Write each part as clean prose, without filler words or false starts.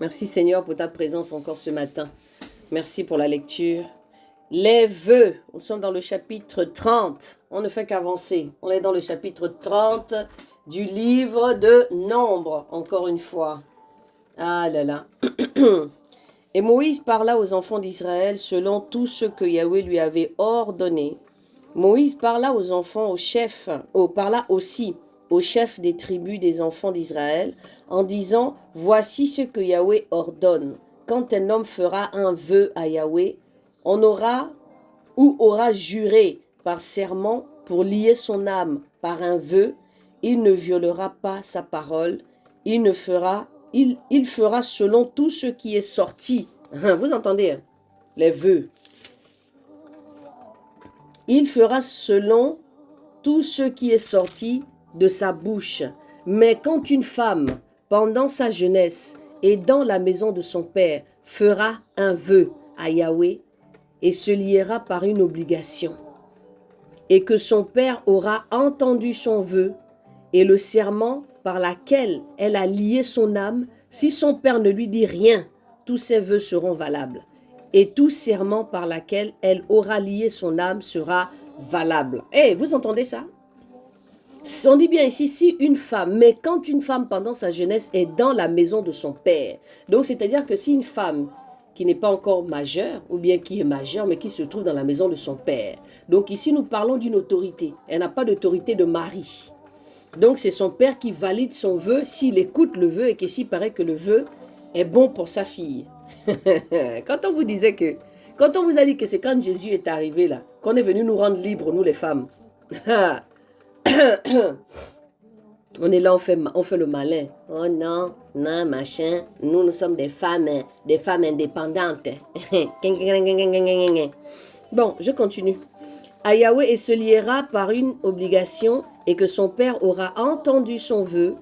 Merci Seigneur pour ta présence encore ce matin. Merci pour la lecture. Les vœux, nous sommes dans le chapitre 30. On ne fait qu'avancer. On est dans le chapitre 30 du livre de Nombre, encore une fois. Ah là là. Et Moïse parla aux enfants d'Israël selon tout ce que Yahweh lui avait ordonné. Moïse parla aux enfants, parla aussi aux chefs des tribus des enfants d'Israël, en disant, voici ce que Yahweh ordonne. Quand un homme fera un vœu à Yahweh, on aura juré par serment pour lier son âme par un vœu, il ne violera pas sa parole, il fera selon tout ce qui est sorti. Vous entendez, hein? Les vœux. Il fera selon tout ce qui est sorti de sa bouche. Mais quand une femme, pendant sa jeunesse et dans la maison de son père, fera un vœu à Yahweh et se liera par une obligation, et que son père aura entendu son vœu et le serment par laquelle elle a lié son âme, si son père ne lui dit rien, tous ses vœux seront valables. Et tout serment par laquelle elle aura lié son âme sera valable. Eh, vous entendez ça? On dit bien ici, si une femme, mais quand une femme pendant sa jeunesse est dans la maison de son père, donc c'est-à-dire que si une femme qui n'est pas encore majeure, ou bien qui est majeure, mais qui se trouve dans la maison de son père, donc ici nous parlons d'une autorité, elle n'a pas d'autorité de mari. Donc c'est son père qui valide son vœu s'il écoute le vœu et que s'il paraît que le vœu est bon pour sa fille. Quand on vous disait que, quand on vous a dit que c'est quand Jésus est arrivé là, qu'on est venu nous rendre libres, nous les femmes. On est là, on fait le malin. Oh non, non, machin. Nous sommes des femmes indépendantes. Bon, je continue. À Yahweh et se liera par une obligation et que son père aura entendu son vœu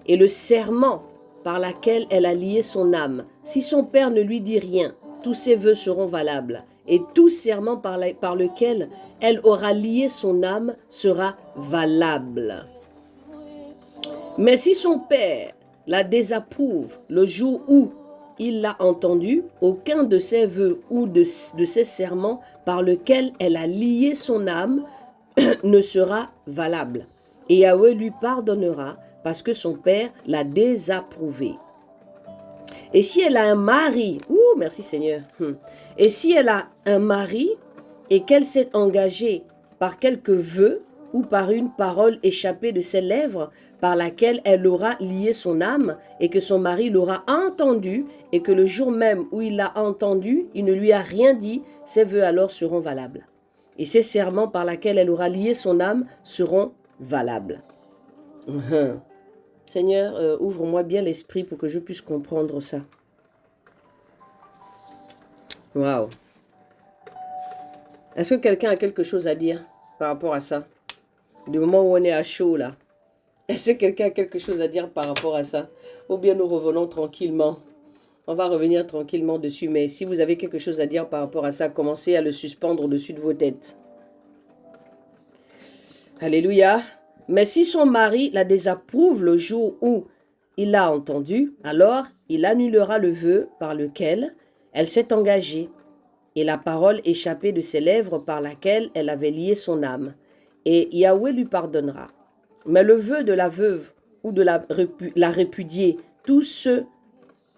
et le serment par laquelle elle a lié son âme. Si son père ne lui dit rien, tous ses vœux seront valables et tout serment par lequel elle aura lié son âme sera valable. Mais si son père la désapprouve le jour où il l'a entendu, aucun de ses vœux ou de ses serments par lesquels elle a lié son âme ne sera valable. Et Yahweh lui pardonnera parce que son père l'a désapprouvé. Et si elle a un mari, merci Seigneur, et si elle a un mari et qu'elle s'est engagée par quelques vœux ou par une parole échappée de ses lèvres par laquelle elle aura lié son âme et que son mari l'aura entendu et que le jour même où il l'a entendu, il ne lui a rien dit, ses vœux alors seront valables. Et ses serments par lesquels elle aura lié son âme seront valables. Seigneur, ouvre-moi bien l'esprit pour que je puisse comprendre ça. Waouh. Est-ce que quelqu'un a quelque chose à dire par rapport à ça? Du moment où on est à chaud là. Est-ce que quelqu'un a quelque chose à dire par rapport à ça? Ou bien nous revenons tranquillement? On va revenir tranquillement dessus. Mais si vous avez quelque chose à dire par rapport à ça, commencez à le suspendre au-dessus de vos têtes. Alléluia. Mais si son mari la désapprouve le jour où il l'a entendu, alors il annulera le vœu par lequel elle s'est engagée et la parole échappée de ses lèvres par laquelle elle avait lié son âme. Et Yahweh lui pardonnera. Mais le vœu de la veuve ou de la répudiée, tout ce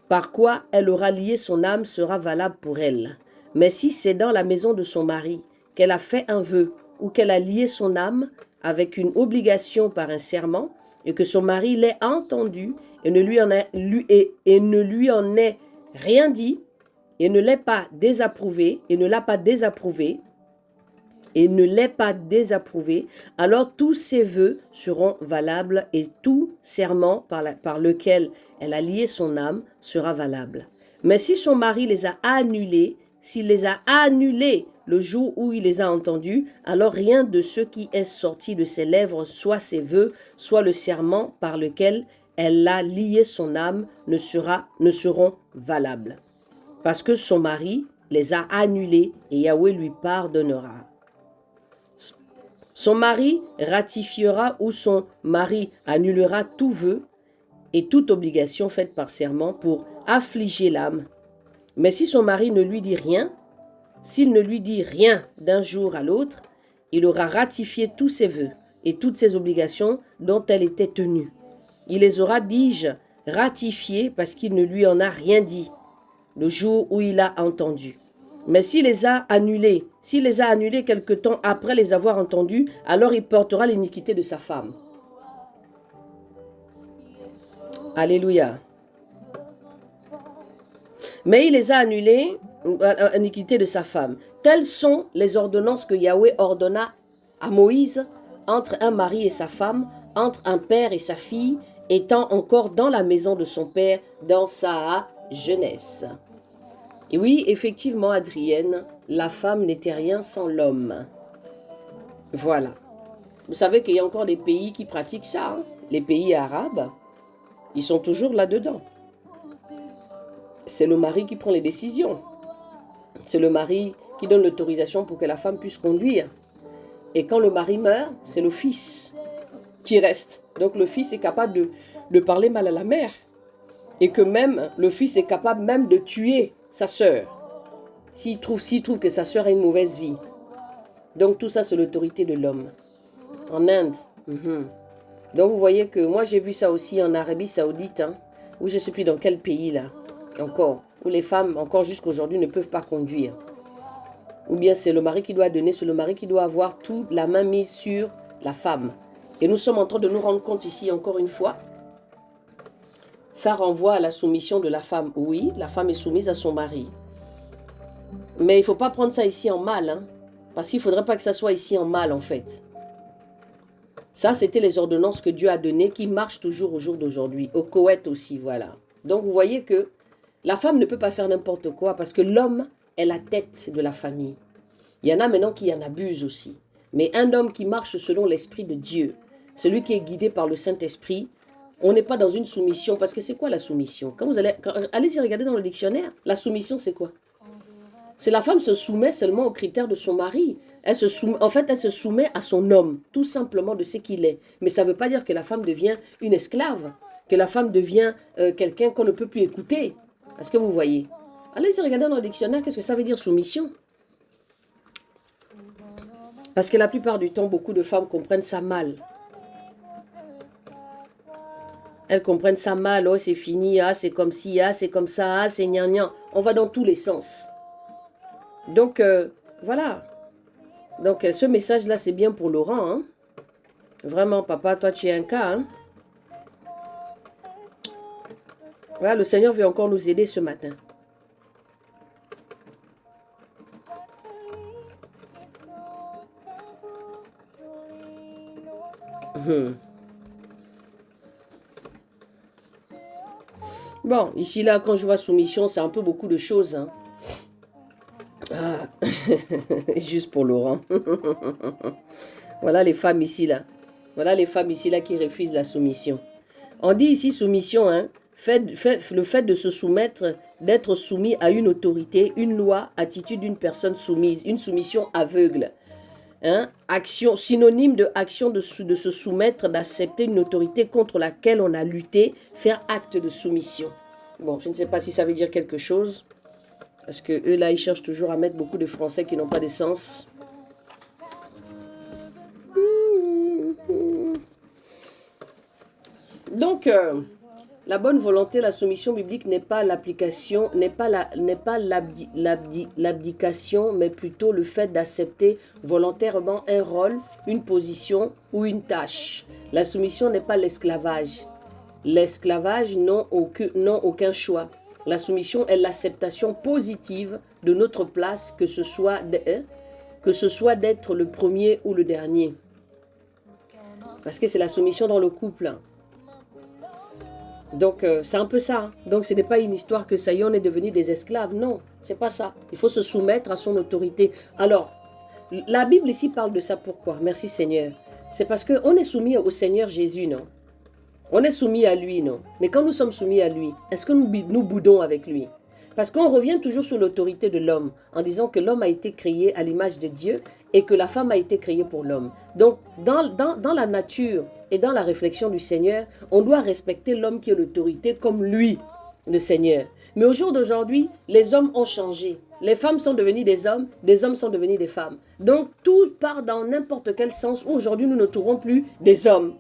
par quoi elle aura lié son âme sera valable pour elle. Mais si c'est dans la maison de son mari qu'elle a fait un vœu ou qu'elle a lié son âme avec une obligation par un serment, et que son mari l'ait entendu et ne lui en ait rien dit, et ne l'ait pas désapprouvé, alors tous ses vœux seront valables et tout serment par lequel elle a lié son âme sera valable. Mais si son mari les a annulés, s'il les a annulés le jour où il les a entendus, alors rien de ce qui est sorti de ses lèvres, soit ses vœux, soit le serment par lequel elle a lié son âme, ne seront valables. Parce que son mari les a annulés et Yahweh lui pardonnera. Son mari ratifiera ou son mari annulera tout vœu et toute obligation faite par serment pour affliger l'âme. Mais si son mari ne lui dit rien, s'il ne lui dit rien d'un jour à l'autre, il aura ratifié tous ses vœux et toutes ses obligations dont elle était tenue. Il les aura, dis-je, ratifiés parce qu'il ne lui en a rien dit le jour où il a entendu. Mais s'il les a annulés quelque temps après les avoir entendus, alors il portera l'iniquité de sa femme. Alléluia. Mais il les a annulés, l'iniquité de sa femme. Telles sont les ordonnances que Yahweh ordonna à Moïse entre un mari et sa femme, entre un père et sa fille, étant encore dans la maison de son père dans sa jeunesse. Et oui, effectivement, Adrienne, la femme n'était rien sans l'homme. Voilà. Vous savez qu'il y a encore des pays qui pratiquent ça, hein? Les pays arabes, ils sont toujours là-dedans. C'est le mari qui prend les décisions. C'est le mari qui donne l'autorisation pour que la femme puisse conduire. Et quand le mari meurt, c'est le fils qui reste. Donc le fils est capable de parler mal à la mère. Et que même, le fils est capable même de tuer sa sœur. S'il trouve que sa sœur a une mauvaise vie. Donc tout ça, c'est l'autorité de l'homme. En Inde. Donc vous voyez que moi, j'ai vu ça aussi en Arabie Saoudite. Hein, où je ne sais plus dans quel pays là. Encore. Où les femmes, encore jusqu'à aujourd'hui, ne peuvent pas conduire. Ou bien c'est le mari qui doit donner, c'est le mari qui doit avoir toute la main mise sur la femme. Et nous sommes en train de nous rendre compte ici, encore une fois, ça renvoie à la soumission de la femme. Oui, la femme est soumise à son mari. Mais il ne faut pas prendre ça ici en mal, hein, parce qu'il ne faudrait pas que ça soit ici en mal, en fait. Ça, c'était les ordonnances que Dieu a données, qui marchent toujours au jour d'aujourd'hui. Au Koweït aussi, voilà. Donc, vous voyez que la femme ne peut pas faire n'importe quoi, parce que l'homme est la tête de la famille. Il y en a maintenant qui en abusent aussi. Mais un homme qui marche selon l'Esprit de Dieu, celui qui est guidé par le Saint-Esprit, on n'est pas dans une soumission. Parce que c'est quoi la soumission? Allez-y regarder dans le dictionnaire. La soumission, c'est quoi? C'est la femme se soumet seulement aux critères de son mari. Elle se soumet à son homme, tout simplement de ce qu'il est. Mais ça ne veut pas dire que la femme devient une esclave, que la femme devient quelqu'un qu'on ne peut plus écouter. Est-ce que vous voyez? Allez-y regarder dans le dictionnaire, qu'est-ce que ça veut dire soumission? Parce que la plupart du temps, beaucoup de femmes comprennent ça mal. Elles comprennent ça mal. Oh, c'est fini. Ah, c'est comme ci. Ah, c'est comme ça. Ah, c'est gnan. On va dans tous les sens. Donc, voilà. Donc, ce message-là, c'est bien pour Laurent. Hein? Vraiment, papa, toi, tu es un cas. Hein? Voilà, le Seigneur veut encore nous aider ce matin. Bon, ici, là, quand je vois soumission, c'est un peu beaucoup de choses. Hein. Ah. Juste pour Laurent. Voilà les femmes ici, là. Voilà les femmes ici, là, qui refusent la soumission. On dit ici soumission, hein. Le fait de se soumettre, d'être soumis à une autorité, une loi, attitude d'une personne soumise, une soumission aveugle. Hein? Action, synonyme de action de se soumettre, d'accepter une autorité contre laquelle on a lutté, faire acte de soumission. Bon, je ne sais pas si ça veut dire quelque chose, parce que eux là, ils cherchent toujours à mettre beaucoup de français qui n'ont pas de sens. Donc, la bonne volonté, la soumission biblique n'est pas l'application, n'est pas l'abdication, mais plutôt le fait d'accepter volontairement un rôle, une position ou une tâche. La soumission n'est pas l'esclavage. L'esclavage n'a aucun choix. La soumission est l'acceptation positive de notre place, que ce soit d'être le premier ou le dernier. Parce que c'est la soumission dans le couple. Donc, c'est un peu ça. Donc, ce n'est pas une histoire que ça y est, on est devenu des esclaves. Non, c'est pas ça. Il faut se soumettre à son autorité. Alors, la Bible ici parle de ça. Pourquoi? Merci Seigneur. C'est parce qu'on est soumis au Seigneur Jésus, non? On est soumis à lui, non? Mais quand nous sommes soumis à lui, est-ce que nous boudons avec lui? Parce qu'on revient toujours sur l'autorité de l'homme, en disant que l'homme a été créé à l'image de Dieu et que la femme a été créée pour l'homme. Donc, dans la nature et dans la réflexion du Seigneur, on doit respecter l'homme qui est l'autorité comme lui. le Seigneur. Mais au jour d'aujourd'hui, les hommes ont changé. Les femmes sont devenues des hommes sont devenus des femmes. Donc tout part dans n'importe quel sens où aujourd'hui nous ne trouvons plus des hommes.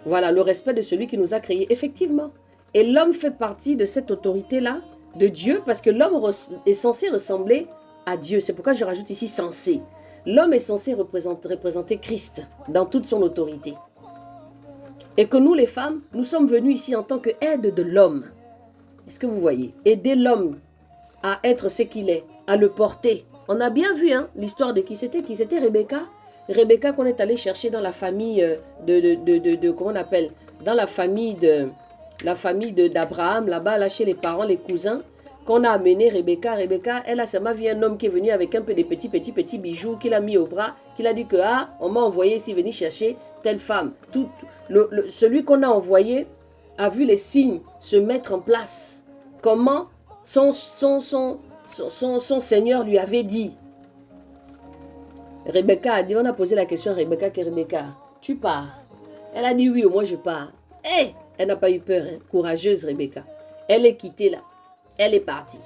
Voilà, le respect de celui qui nous a créés, effectivement. Et l'homme fait partie de cette autorité-là, de Dieu, parce que l'homme est censé ressembler à Dieu. C'est pourquoi je rajoute ici censé. L'homme est censé représenter Christ dans toute son autorité. Et que nous, les femmes, nous sommes venus ici en tant qu'aide de l'homme. Est-ce que vous voyez? Aider l'homme à être ce qu'il est, à le porter. On a bien vu l'histoire de qui c'était Rebecca. Rebecca qu'on est allé chercher dans la famille comment on appelle, dans la famille d'Abraham, là-bas, là chez les parents, les cousins, qu'on a amené Rebecca. Rebecca, elle a seulement vu un homme qui est venu avec un peu de petits bijoux qu'il a mis au bras, qu'il a dit que, on m'a envoyé ici venir chercher telle femme. Celui qu'on a envoyé a vu les signes se mettre en place. Comment son Seigneur lui avait dit. Rebecca a dit, on a posé la question à Rebecca, tu pars? Elle a dit oui, moi je pars. Elle n'a pas eu peur, courageuse Rebecca. Elle est quittée là. Elle est partie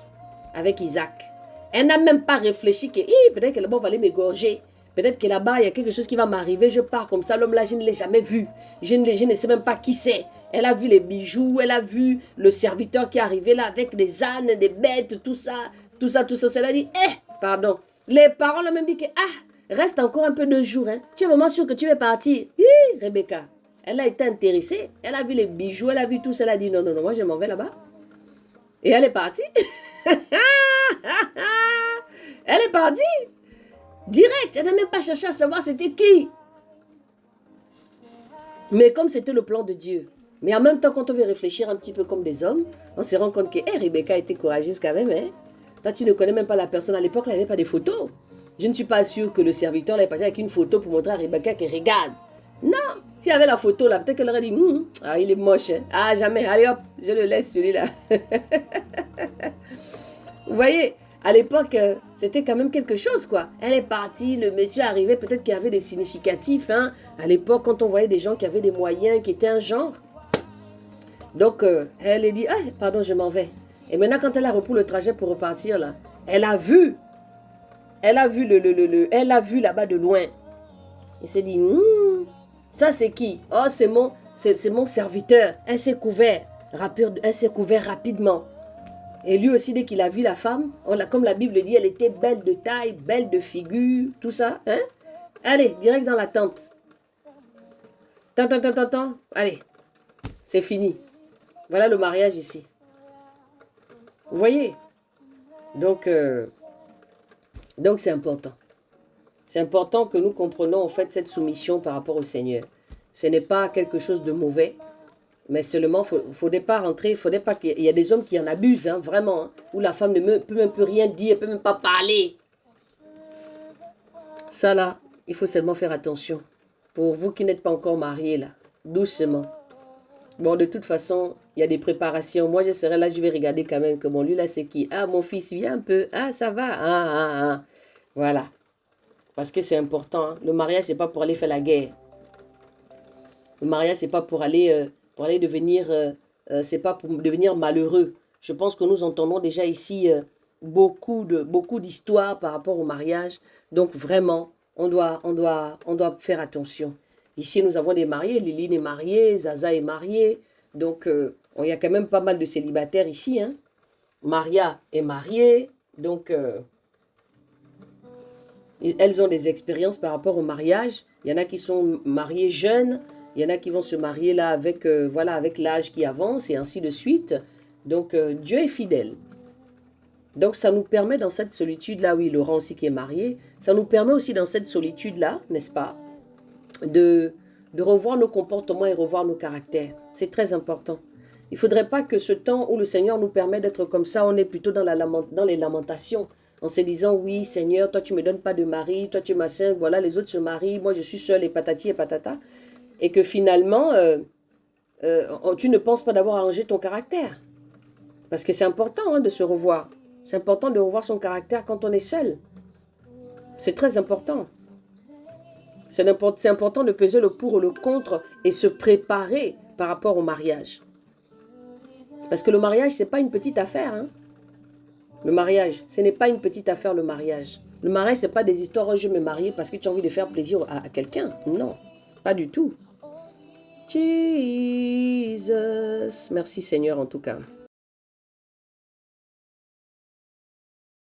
avec Isaac. Elle n'a même pas réfléchi que peut-être que là-bas on va aller m'égorger. Peut-être que là-bas il y a quelque chose qui va m'arriver. Je pars comme ça. L'homme là, je ne l'ai jamais vu. Je ne sais même pas qui c'est. Elle a vu les bijoux. Elle a vu le serviteur qui est arrivé là avec des ânes, des bêtes, tout ça. Elle a dit, pardon. Les parents l'ont même dit que, reste encore un peu 2 jours. Tu es vraiment sûr que tu veux partir? Rebecca. Elle a été intéressée. Elle a vu les bijoux. Elle a vu tout ça. Elle a dit, non, moi je m'en vais là-bas. Et elle est partie. Elle est partie. Direct. Elle n'a même pas cherché à savoir c'était qui. Mais comme c'était le plan de Dieu. Mais en même temps, quand on veut réfléchir un petit peu comme des hommes, on se rend compte que Rebecca était courageuse quand même. Toi, tu ne connais même pas la personne. À l'époque, elle n'avait pas de photos. Je ne suis pas sûre que le serviteur l'ait passé avec une photo pour montrer à Rebecca qu'elle regarde. Non. S'il y avait la photo là, peut-être qu'elle aurait dit, il est moche. Jamais. Allez hop, je le laisse celui-là. Vous voyez, à l'époque, c'était quand même quelque chose, quoi. Elle est partie, le monsieur est arrivé, peut-être qu'il y avait des significatifs. À l'époque, quand on voyait des gens qui avaient des moyens, qui étaient un genre. Donc, elle a dit, pardon, je m'en vais. Et maintenant, quand elle a repris le trajet pour repartir, là, elle a vu là-bas de loin. Il s'est dit, ça c'est qui? Oh, c'est mon serviteur. Elle s'est couvert rapidement. Et lui aussi, dès qu'il a vu la femme, comme la Bible dit, elle était belle de taille, belle de figure, tout ça. Allez, direct dans la tente. Tant. Allez, c'est fini. Voilà le mariage ici. Vous voyez? Donc c'est important. C'est important que nous comprenions en fait cette soumission par rapport au Seigneur. Ce n'est pas quelque chose de mauvais, mais seulement il ne faudrait pas rentrer, il faudrait pas qu'il y a des hommes qui en abusent, vraiment, où la femme ne peut même plus rien dire, ne peut même pas parler. Ça là, il faut seulement faire attention. Pour vous qui n'êtes pas encore mariés là, doucement. Bon, de toute façon, il y a des préparations. Moi, je serai là, je vais regarder quand même que bon, lui là, c'est qui? Mon fils, viens un peu. Ça va. Voilà. Parce que c'est important. Le mariage, c'est pas pour aller faire la guerre. Le mariage, c'est pas pour aller devenir, c'est pas pour devenir malheureux. Je pense que nous entendons déjà ici beaucoup d'histoires par rapport au mariage. Donc vraiment, on doit faire attention. Ici, nous avons des mariés. Liline est mariée, Zaza est mariée. Donc, il y a quand même pas mal de célibataires ici. Maria est mariée. Donc, elles ont des expériences par rapport au mariage. Il y en a qui sont mariés jeunes. Il y en a qui vont se marier là avec l'âge qui avance et ainsi de suite. Donc, Dieu est fidèle. Donc, ça nous permet dans cette solitude-là, oui, Laurent aussi qui est marié, ça nous permet aussi dans cette solitude-là, n'est-ce pas, de revoir nos comportements et revoir nos caractères. C'est très important. Il ne faudrait pas que ce temps où le Seigneur nous permet d'être comme ça, on est plutôt dans les lamentations, en se disant, oui, Seigneur, toi, tu ne me donnes pas de mari, toi, tu es ma sainte, voilà, les autres se marient, moi, je suis seule et patati et patata. Et que finalement, tu ne penses pas d'avoir arrangé ton caractère. Parce que c'est important de se revoir. C'est important de revoir son caractère quand on est seul. C'est très important. C'est important de peser le pour ou le contre et se préparer par rapport au mariage. Parce que le mariage, ce n'est pas une petite affaire. Hein? Le mariage, ce n'est pas une petite affaire, le mariage. Le mariage, ce n'est pas des histoires, oh, je vais me marier parce que tu as envie de faire plaisir à quelqu'un. Non, pas du tout. Jesus. Merci Seigneur en tout cas.